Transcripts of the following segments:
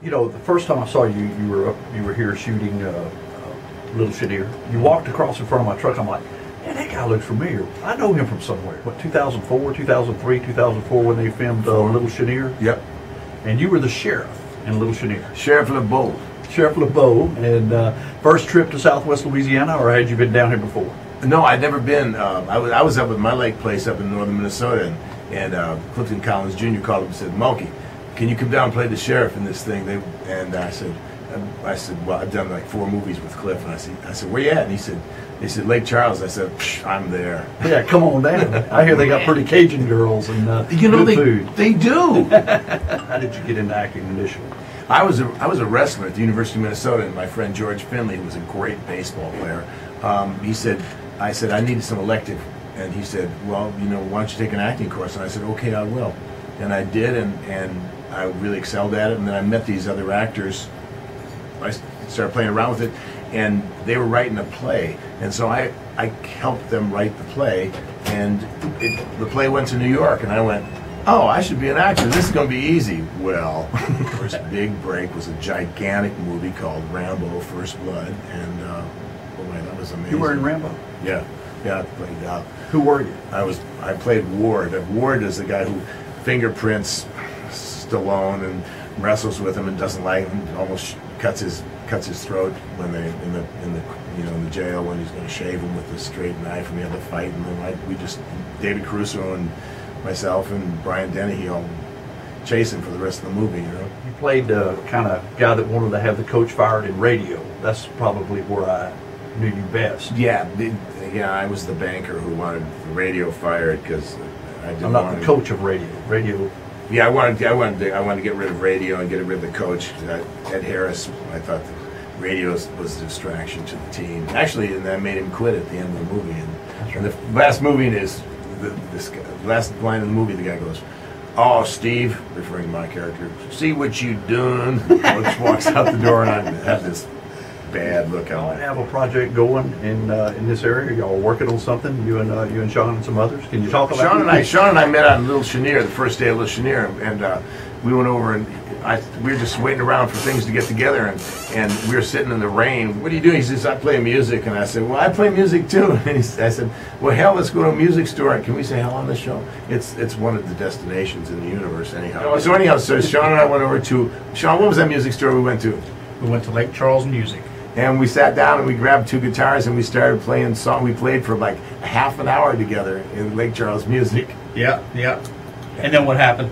You know, the first time I saw you, you were here shooting Little Chenier. You walked across in front of my truck. I'm like, man, that guy looks familiar. I know him from somewhere. What, 2004, 2003, 2004 when they filmed Little Chenier? Yep. And you were the sheriff in Little Chenier. Sheriff LeBeau. Sheriff LeBeau. And first trip to Southwest Louisiana, or had you been down here before? No, I'd never been. I was up at my lake place up in northern Minnesota, and Clifton Collins Jr. called up and said, Mulkey, can you come down and play the sheriff in this thing? And I said, well, I've done like 4 movies with Cliff, and I said, where you at? And they said, Lake Charles. I said, I'm there. Yeah, come on down. I hear they got pretty Cajun girls and good food. They do. How did you get into acting initially? I was a wrestler at the University of Minnesota, and my friend George Finley, who was a great baseball player, I said, I needed some elective. And he said, well, you know, why don't you take an acting course? And I said, okay, I will. And I did, and I really excelled at it. And then I met these other actors. I started playing around with it, and they were writing a play. And so I helped them write the play, and the play went to New York, and I went, oh, I should be an actor. This is going to be easy. Well, the first big break was a gigantic movie called Rambo: First Blood, and oh man, that was amazing. You were in Rambo? Yeah, I played. Who were you? I played Ward. Ward is the guy who fingerprints Stallone and wrestles with him and doesn't like him, almost cuts his throat when they in the jail when he's going to shave him with a straight knife, and we have a fight, and then David Caruso and myself and Brian Dennehy all chase him for the rest of the movie. You know, you played the kind of guy that wanted to have the coach fired in radio. That's probably where I knew you best. Yeah, I was the banker who wanted the radio fired because I didn't. I'm not the coach of radio. Radio. Yeah, I wanted to get rid of radio and get rid of the coach. Ed Harris, I thought the radio was a distraction to the team. Actually, and that made him quit at the end of the movie. And the last movie is the last line of the movie. The guy goes, "Oh, Steve," referring to my character. "See what you doing?" Coach walks out the door, and I have this bad look on I have a project going in this area. Y'all working on something? You and Sean and some others. Can you talk about Sean and I met on Little Chenier, the first day of Little Chenier, and we went over and we were just waiting around for things to get together, and we were sitting in the rain. What are you doing? He says, I play music. And I said, well, I play music too. And I said, well, hell, let's go to a music store. Can we say hell on the show? It's one of the destinations in the universe anyhow. So anyhow, so Sean and I went over to, Sean, what was that music store we went to? We went to Lake Charles Music. And we sat down and we grabbed 2 guitars and we started playing song. We played for like a half an hour together in Lake Charles Music. Yeah. And then what happened?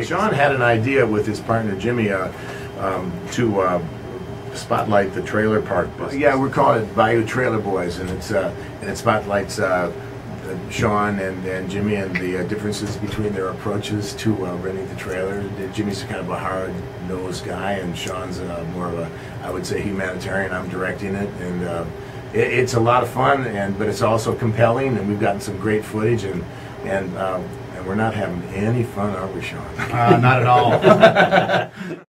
Sean had an idea with his partner Jimmy to spotlight the trailer park business. Yeah, we're calling it Bayou Trailer Boys, and it spotlights Sean and Jimmy and the differences between their approaches to renting the trailer. Jimmy's kind of a hard-nosed guy, and Sean's more of a, I would say, humanitarian. I'm directing it, and it's a lot of fun, but it's also compelling, and we've gotten some great footage, and we're not having any fun, are we, Sean? Not at all.